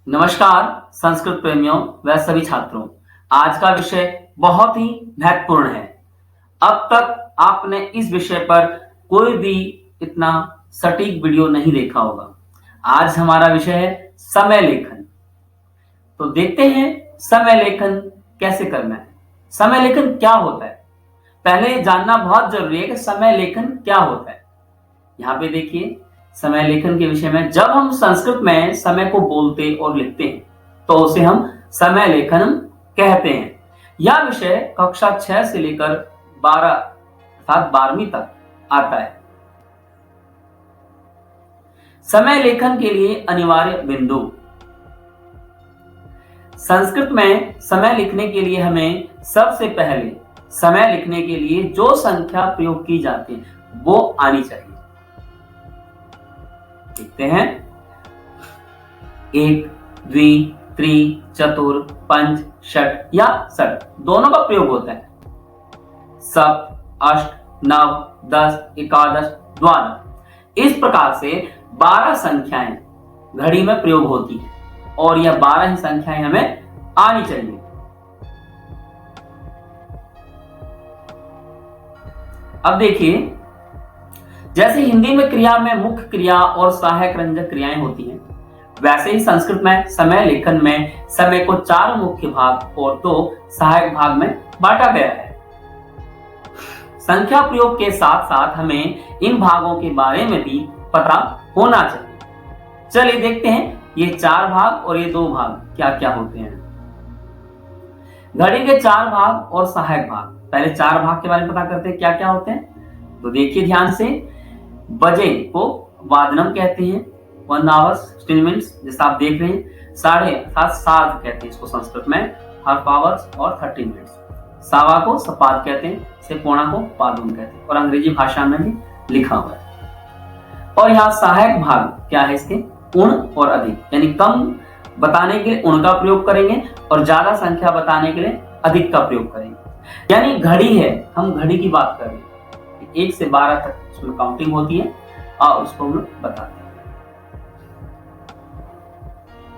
नमस्कार संस्कृत प्रेमियों व सभी छात्रों। आज का विषय बहुत ही महत्वपूर्ण है। अब तक आपने इस विषय पर कोई भी इतना सटीक वीडियो नहीं देखा होगा। आज हमारा विषय है समय लेखन। तो देखते हैं समय लेखन कैसे करना है। समय लेखन क्या होता है, पहले जानना बहुत जरूरी है कि समय लेखन क्या होता है। यहाँ पे देखिए, समय लेखन के विषय में जब हम संस्कृत में समय को बोलते और लिखते हैं तो उसे हम समय लेखन कहते हैं। यह विषय कक्षा 6 से लेकर 12 अर्थात 12वीं तक आता है। समय लेखन के लिए अनिवार्य बिंदु। संस्कृत में समय लिखने के लिए हमें सबसे पहले समय लिखने के लिए जो संख्या प्रयोग की जाती है वो आनी चाहिए। देखते हैं, एक, द्वि, त्रि, चतुर, पंच, षट या षट दोनों का प्रयोग होता है। सप्त, अष्ट, नव, 10, एकादश, द्वादश इस प्रकार से 12 संख्याएं घड़ी में प्रयोग होती हैं और यह 12 ही संख्याएं हमें आनी चाहिए। अब देखिए, जैसे हिंदी में क्रिया में मुख्य क्रिया और सहायक रंजक क्रियाएं होती हैं, वैसे ही संस्कृत में समय लेखन में समय को 4 मुख्य भाग और 2 सहायक भाग में बांटा गया है। संख्या प्रयोग के साथ साथ हमें इन भागों के बारे में भी पता होना चाहिए। चलिए देखते हैं ये 4 भाग और ये 2 भाग क्या क्या होते हैं। घड़ी के 4 भाग और सहायक भाग। पहले 4 भाग के बारे में पता करते हैं क्या क्या होते हैं। तो देखिए ध्यान से, बजे को वादनम कहते हैं, 1 आवर्स 15 मिनट्स जैसा आप देख रहे हैं। साढ़े अर्थात सार्ध कहते हैं इसको संस्कृत में, हाफ आवर्स और 30 मिनट्स। सावा को सपाद कहते हैं, से पौना को पादुन कहते हैं और अंग्रेजी भाषा में भी लिखा हुआ है। और यहाँ सहायक भाग क्या है इसके, उण और अधिक, यानी कम बताने के लिए उण का प्रयोग करेंगे और ज्यादा संख्या बताने के लिए अधिक का प्रयोग करेंगे। यानी घड़ी है, हम घड़ी की बात कर रहे हैं, 1 से 12 तक उसमें काउंटिंग होती है और उसको हम बताते हैं।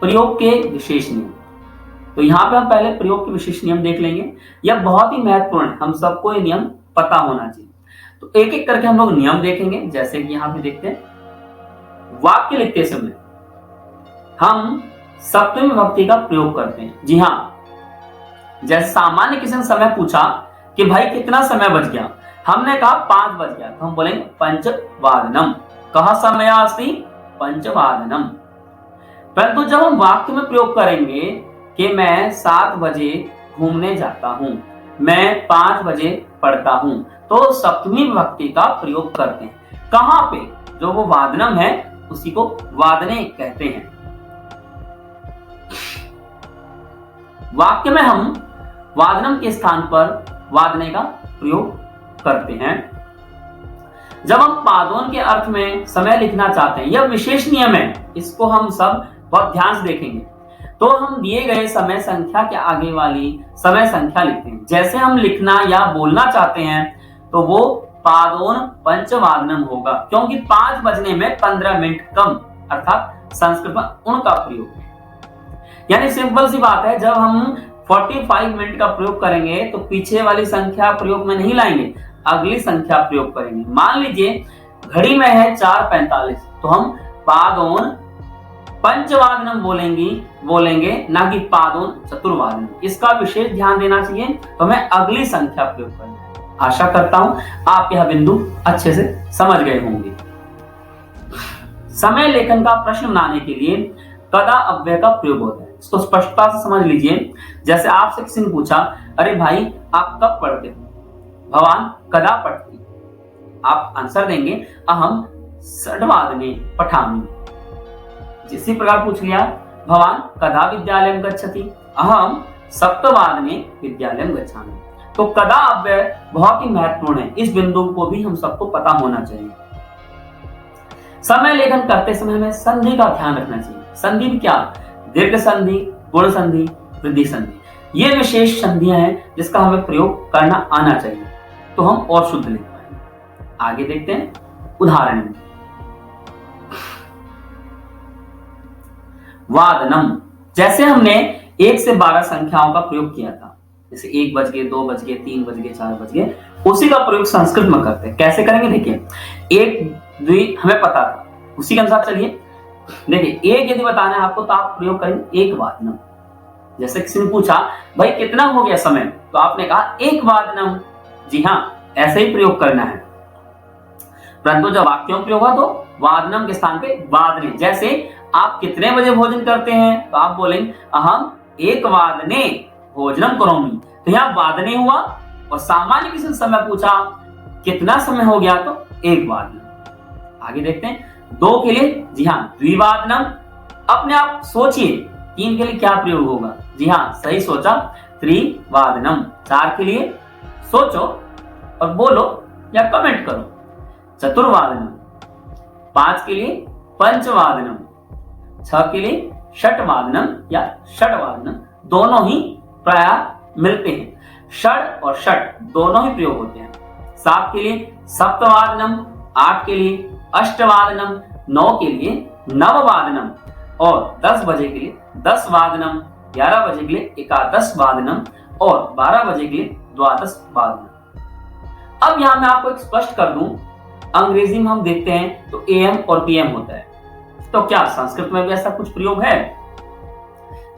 प्रयोग के विशेष नियम। तो यहाँ पे हम पहले प्रयोग के विशेष नियम देख लेंगे। यह बहुत ही महत्वपूर्ण है, हम सबको ये नियम पता होना चाहिए। तो एक एक करके हम लोग नियम देखेंगे। जैसे कि यहाँ पे देखते हैं, वाक्य लिखते समय हम सप्तमी विभक्ति का प्रयोग करते हैं। जी हाँ, जैसे सामान्य किसी ने समय पूछा कि भाई कितना समय बच गया, हमने कहा 5 बज गया, तो हम बोलेंगे पंचवादनम। कहा समय अस्ति पंचवादनम। परंतु जब हम वाक्य में प्रयोग करेंगे कि मैं 7 बजे घूमने जाता हूं, मैं 5 बजे पढ़ता हूं, तो सप्तमी विभक्ति का प्रयोग करते हैं। कहां पे, जो वो वादनम है उसी को वादने कहते हैं। वाक्य में हम वादनम के स्थान पर वादने का प्रयोग करते हैं। जब हम पादोन के अर्थ में समय लिखना चाहते हैं, यह विशेष नियम है, इसको हम सब बहुत ध्यान से देखेंगे। तो हम दिए गए समय संख्या के आगे वाली समय संख्या लिखते हैं। जैसे हम लिखना या बोलना चाहते हैं तो वो पादोन पंचवादनम होगा, क्योंकि 5 बजने में 15 मिनट कम, अर्थात संस्कृत में उण का प्रयोग है। यानी सिंपल सी बात है, जब हम 45 मिनट का प्रयोग करेंगे तो पीछे वाली संख्या प्रयोग में नहीं लाएंगे, अगली संख्या प्रयोग करेंगे। मान लीजिए घड़ी में है 4:45, तो हम पादोन पंचवादनम बोलेंगे ना कि पादोन चतुर्वादनम। इसका विशेष ध्यान देना चाहिए, तो हमें अगली संख्या प्रयोग करनी है। आशा करता हूं आप यह बिंदु अच्छे से समझ गए होंगे। समय लेखन का प्रश्न बनाने के लिए कदा अव्यय का प्रयोग होता है, इसको स्पष्टता से समझ लीजिए। जैसे आपसे किसी ने पूछा, अरे भाई आप कब पढ़ते हो, भवान कदा पठति, आप आंसर देंगे अहम षड्वादने पठामि। इसी प्रकार पूछ लिया, भवान कदा विद्यालयं गच्छति, अहम सप्तवादने विद्यालयं गच्छामि। तो कदा अव्यय बहुत ही महत्वपूर्ण है, इस बिंदु को भी हम सबको पता होना चाहिए। समय लेखन करते समय हमें संधि का ध्यान रखना चाहिए। संधि भी क्या, दीर्घ संधि, गुण संधि, वृद्धि संधि, ये विशेष संधियां हैं जिसका हमें प्रयोग करना आना चाहिए, तो हम और शुद्ध लिख पाएंगे। आगे देखते हैं उदाहरण में। वादनम जैसे हमने 1 से 12 संख्याओं का प्रयोग किया था, जैसे 1 बज गए, 2 बज गए, 3 बज गए, 4 बज गए, उसी का प्रयोग संस्कृत में करते हैं। कैसे करेंगे देखिए, एक द्वि हमें पता था, उसी के अनुसार चलिए। देखिए एक यदि बताना है आपको तो आप प्रयोग करेंगे एक वादनम। जैसे किसी ने पूछा भाई कितना हो गया समय, तो आपने कहा एक वादनम। जी हाँ, ऐसे ही प्रयोग करना है। परंतु जब वाक्यों में प्रयोग हुआ तो वादनम के स्थान पे वादने। जैसे आप कितने बजे भोजन करते हैं, तो आप बोलेंगे अहम एक वादने भोजनम करोमि। तो यहाँ वादने हुआ, और सामान्य किसी ने समय पूछा कितना समय हो गया, तो एक वादनम। आगे देखते हैं 2 के लिए, जी हाँ द्विवादनम। अपने आप सोचिए 3 के लिए क्या प्रयोग होगा। जी हाँ सही सोचा, त्रिवादनम। 4 के लिए सोचो और बोलो या कमेंट करो, चतुर्वादनम। 5 के लिए पंचवादनम। 6 के लिए षटवादनम या षटवादनम। दोनों ही प्राय मिलते हैं, षड और षट दोनों ही प्रयोग होते हैं। 7 के लिए सप्तवादनम। 8 के लिए अष्टवादनम। 9 के लिए नववादनम। और 10 बजे के लिए 10 वादनम। 11 बजे के लिए एकादश वादनम। और 12 बजे के लिए द्वादश वादनम। अब यहां मैं आपको एक स्पष्ट कर दूं, अंग्रेजी में हम देखते हैं तो एएम और पीएम होता है, तो क्या संस्कृत में भी ऐसा कुछ प्रयोग है?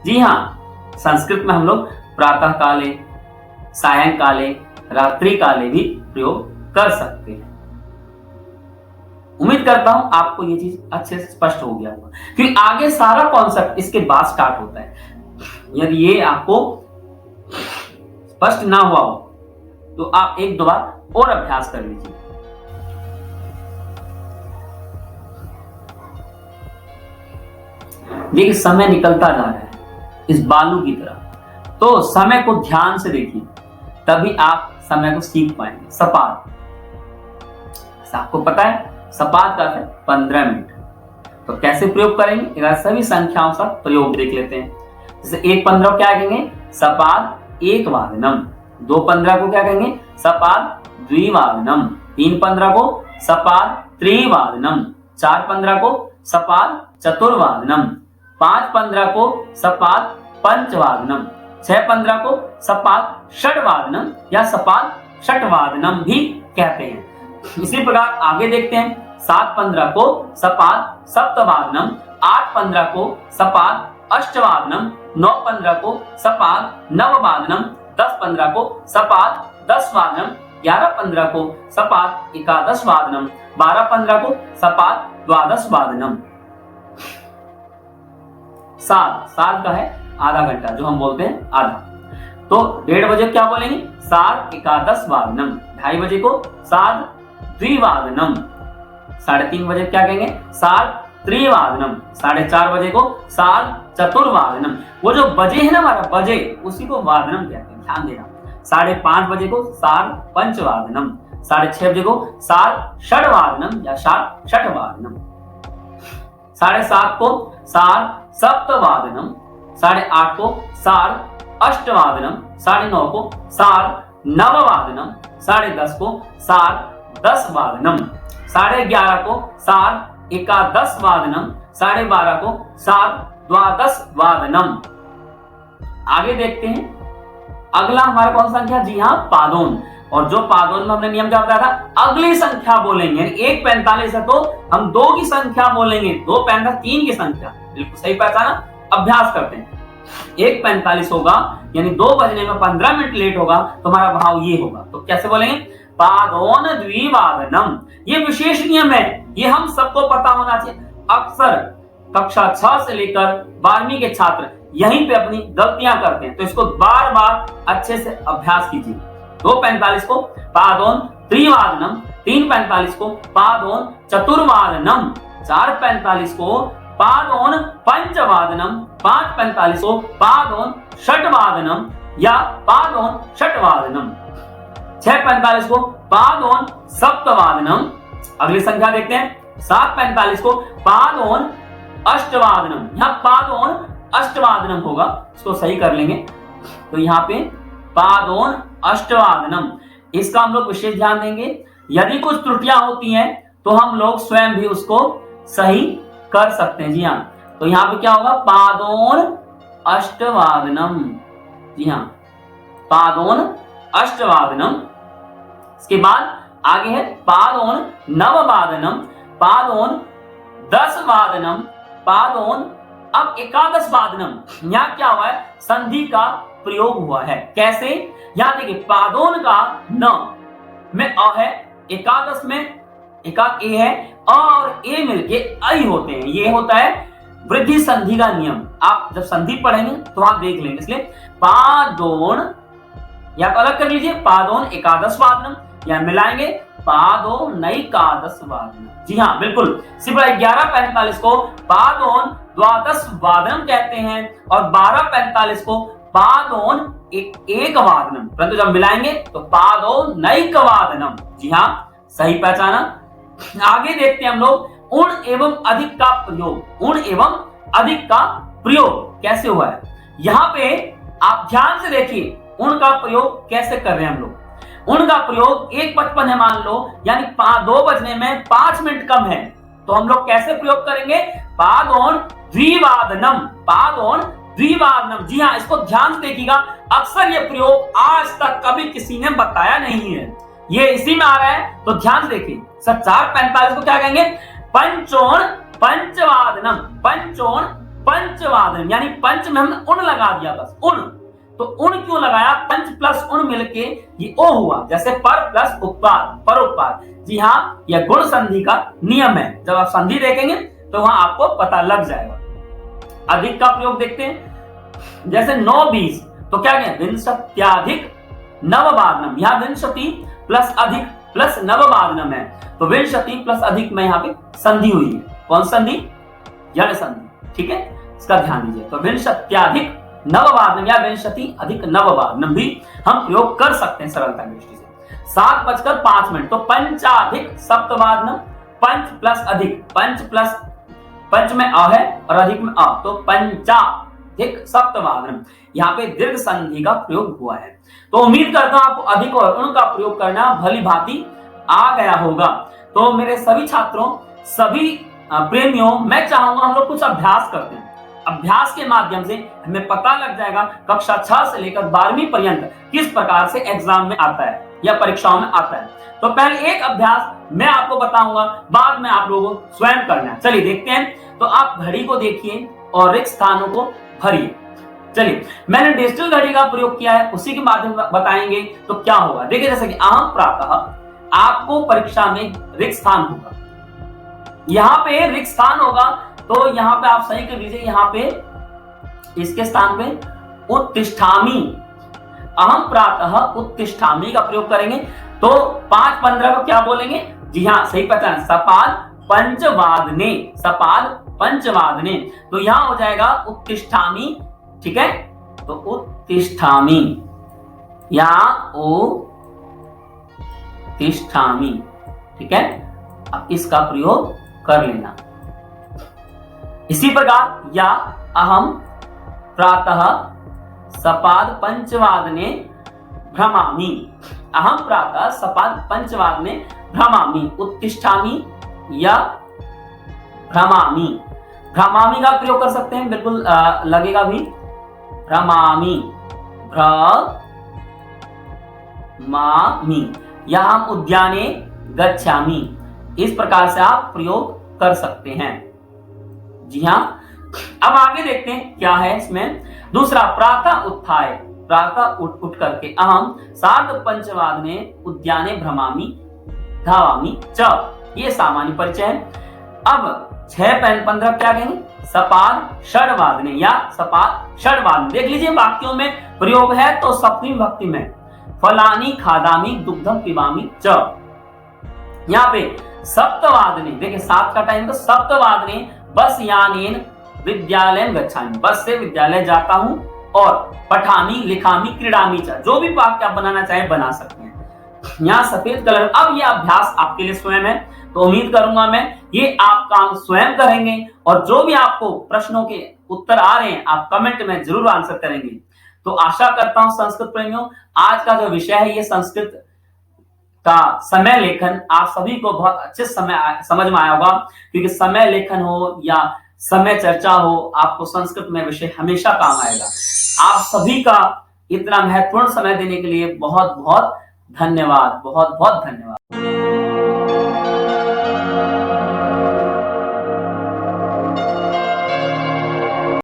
जी हाँ, संस्कृत में हम लोग प्रातः काले, सायंकाले, रात्रि काले भी प्रयोग कर सकते हैं। उम्मीद करता हूं आपको ये चीज अच्छे से स्पष्ट हो गया होगा, फिर आगे सारा कॉन्सेप्ट इसके बाद स्टार्ट होता है। यदि ये आपको स्पष्ट ना हुआ हो तो आप एक दो बार और अभ्यास कर लीजिए। देखिए समय निकलता जा रहा है इस बालू की तरह, तो समय को ध्यान से देखिए, तभी आप समय को सीख पाएंगे। सपाद, आपको पता है सपाद का है 15 मिनट, तो कैसे प्रयोग करेंगे? सभी संख्याओं का प्रयोग देख लेते हैं। जैसे 1-15 को क्या कहेंगे? सपाद एक वादनम। 2-15 को क्या कहेंगे? सपाद द्विवादनम। 3-15 को सपाद त्रिवादनम। 4-15 को सपाद चतुर्वादनम। 5-15 को सपाद पंचवादनम। 6-15 को सपाद षटवादनम या सपाद षटवादनम भी कहते हैं। इसी प्रकार आगे देखते हैं। 7-15 को सपाद सप्तवादनम। 8-15 को सपाद अष्टवादनम। 9-15 को सपाद नववादनम। 10-15 को सपाद दसवादनम। 11-15 को सपाद एकादश वादनम। 12-15 को सपाद द्वादश वादनम। 7 का है आधा घंटा, जो हम बोलते हैं आधा, तो 1:30 बजे क्या बोलेंगे? 7 एकादश वादनम। 2:30 बजे को 7 द्विवादनम। 3:30 बजे क्या कहेंगे? 7 त्रिवादनम। 4:30 बजे को 7 चतुर्वादनम। वो जो बजे है ना हमारा बजे, उसी को वादनम कहते हैं, ध्यान देना। 5:30 बजे को 7 पंचवादनम। 6:30 बजे को 7 षटवादनम या 7 षटवादनम। 7:30 को 7 सप्तवादनम। 8:30 को 7 अष्टवादनम। 9:30 को 7 नववादनम। 10:30 को 7 दसवादनम। 11:30 को 7 एकादश वादनम। 12:30 को 7 द्वादश वादनम। आगे देखते हैं अगला हमारा कौन सा संख्या? जी हाँ पादोन। और जो पादोन में हमने नियम क्या बताया था? अगली संख्या बोलेंगे, यानी 1:45 है तो हम 2 की संख्या बोलेंगे, 2:45 3 की संख्या। बिल्कुल सही पहचाना, अभ्यास करते हैं। 1:45 होगा यानी 2 बजने में 15 मिनट लेट होगा, तो हमारा भाव ये होगा। तो कैसे बोलेंगे? पादोन द्विवादनम। ये विशेष नियम है, ये हम सबको पता होना चाहिए। अक्सर कक्षा 6 से लेकर 12वीं के छात्र यहीं पे अपनी गलतियां करते हैं, तो इसको बार बार अच्छे से अभ्यास कीजिए। 2:45 को पादोन त्रिवादनम। 3:45 को पादोन चतुर्वादनम। 4:45 को पादोन पंचवादनम। 5:45 को पादोन षटवादनम या पादोन षटवादनम। 6:45 को पादोन सप्तवादनम। अगली संख्या देखते हैं। 7:45 को पादोन अष्टवादनम। यहाँ पादोन अष्टवादनम होगा, इसको सही कर लेंगे। तो यहाँ पे पादोन अष्टवादनम, इसका हम लोग विशेष ध्यान देंगे। यदि कुछ त्रुटियां होती हैं तो हम लोग स्वयं भी उसको सही कर सकते हैं। जी हाँ, तो यहाँ पे क्या होगा? पादोन अष्टवादनम। जी हाँ, पादोन अष्टवादनम। इसके बाद आगे है पादोन नववादनम, पादोन 10 वादनम, पादोन अब एकादश वादनम। यहां क्या हुआ है, संधि का प्रयोग हुआ है। कैसे, यहां देखिए पादोन का न में अ है, एकादश में एकाक ए है, अ और ए मिलके ऐ होते हैं। ये होता है वृद्धि संधि का नियम। आप जब संधि पढ़ेंगे तो आप देख लेंगे। इसलिए पादोन, या तो अलग कर लीजिए, पादोन एकादश वादनम, या मिलाएंगे पादोनैकादश वादनम। जी हाँ बिल्कुल, सिर्फ 11:45 को पादोन द्वादश वादनम कहते हैं और 12:45 को पादोन एक वादनम, परंतु जब मिलाएंगे तो पादोनैक वादनम। जी हाँ, सही पहचाना। आगे देखते हैं हम लोग उण एवं अधिक का प्रयोग। उण एवं अधिक का प्रयोग कैसे हुआ है, यहां पे आप ध्यान से देखिए उण का प्रयोग कैसे कर रहे हैं हम लोग। उण का प्रयोग 1:55 है मान लो, यानी 2 बजने में 5 मिनट कम है, तो हम लोग कैसे प्रयोग करेंगे, पादोन द्विवादनम, पादोन द्विवादनम। जी हाँ, इसको ध्यान से देखिएगा, अक्सर ये प्रयोग आज तक कभी किसी ने बताया नहीं है, ये इसी में आ रहा है, तो ध्यान से देखिए। 4:45 को क्या कहेंगे, पंचोण पंचवादनम, पंचोण पंचवादनम, यानी पंच में हमने उण लगा दिया, बस उण। तो उण क्यों लगाया, पंच प्लस उण मिलके ये ओ हुआ, जैसे पर प्लस उपपाद, परोपकार। जी हाँ, यह गुण संधि का नियम है। जब आप संधि देखेंगे तो वहां आपको पता लग जाएगा। अधिक का प्रयोग देखते हैं, जैसे 9:20 तो क्या कहें, विंशत्याधिक नववादनम। यहां विंशति प्लस अधिक प्लस नववादनम है, तो विंशति प्लस अधिक में यहाँ पे संधि हुई है। कौन संधि, यण संधि। ठीक है, इसका ध्यान दीजिए। तो विंशत्याधिक नववादनम या विंशति अधिक नववादनम भी हम प्रयोग कर सकते हैं सरलता की दृष्टि से। 7:05 तो पंचाधिक सप्तवादनम, पंच प्लस अधिक, पंच प्लस पंच में अ है और अधिक में अ, तो पंचाधिक सप्तवादनम। यहाँ पे दीर्घ संधि का प्रयोग हुआ है। तो उम्मीद करता हूं आपको अधिक और उण का प्रयोग करना भली भांति आ गया होगा। तो मेरे सभी छात्रों, सभी प्रेमियों, मैं चाहूंगा हम लोग कुछ अभ्यास करते हैं। अभ्यास के माध्यम से हमें पता लग जाएगा कक्षा 6 से लेकर 12वीं पर्यंत किस प्रकार से एग्जाम में आता है या परीक्षाओं में आता है। तो पहले एक अभ्यास मैं आपको बताऊंगा, बाद में आप लोगों को स्वयं करना है। चलिए देखते हैं। तो आप घड़ी को देखिए और रिक्त स्थानों को भरिए। चलिए, मैंने डिजिटल घड़ी का प्रयोग किया है, उसी के माध्यम से बताएंगे तो क्या होगा। देखिए, जैसे कि अहम प्रातः आपको परीक्षा में रिक्त स्थान होगा, यहाँ पे रिक्त स्थान होगा, तो यहाँ पे आप सही कर लीजिए। यहाँ पे इसके स्थान पे उत्तिष्ठामि, अहम प्रातः उत्तिष्ठामि का प्रयोग करेंगे। तो 5:15 को क्या बोलेंगे, जी हाँ सही पहचान, सपाद पंचवादने, सपाद पंचवादने। तो यहां हो जाएगा उत्तिष्ठामि। ठीक है, तो उत्तिष्ठामि या उत्तिष्ठामि। ठीक है, अब इसका प्रयोग कर लेना। इसी प्रकार या अहम प्रातः सपाद पंचवादने भ्रमामि, अहम प्रातः सपाद पंचवादने भ्रमामि, उत्तिष्ठामि या भ्रमामि। भ्रमामि का प्रयोग कर सकते हैं, बिल्कुल लगेगा भी, भ्रमामि, भ्रमामि, या हम उद्याने गच्छामि। इस प्रकार से आप प्रयोग कर सकते हैं। जी हाँ, अब आगे देखते हैं क्या है इसमें। दूसरा, प्रातः उत्थाय, प्रातः उठ करके अहम सार्ध पंचवादने उद्याने भ्रमामि धावामि च, ये सामान्य परिचय है। अब 6:15 क्या कहेंगे, सपाद षड्वादने या सपाद षड्वादने। देख लीजिए वाक्यों में प्रयोग है तो सप्तमी विभक्ति में, फलानी खादामी दुग्धम पिबामी च। यहाँ पे सप्तवादने, देखिए 7 का टाइम, तो सप्तवादने बस यानेन विद्यालय गच्छामि, बस से विद्यालय जाता हूं, और पठामी लिखामी क्रीडामी च, जो भी वाक्य आप बनाना चाहे बना सकते हैं। यहाँ सफेद कलर। अब ये अभ्यास आपके लिए स्वयं है, तो उम्मीद करूंगा मैं ये आप काम स्वयं करेंगे, और जो भी आपको प्रश्नों के उत्तर आ रहे हैं आप कमेंट में जरूर आंसर करेंगे। तो आशा करता हूं संस्कृत प्रेमियों, आज का जो विषय है ये संस्कृत का समय लेखन, आप सभी को बहुत अच्छे समझ में आया होगा, क्योंकि समय लेखन हो या समय चर्चा हो, आपको संस्कृत में विषय हमेशा काम आएगा। आप सभी का इतना महत्वपूर्ण समय देने के लिए बहुत बहुत धन्यवाद, बहुत बहुत धन्यवाद।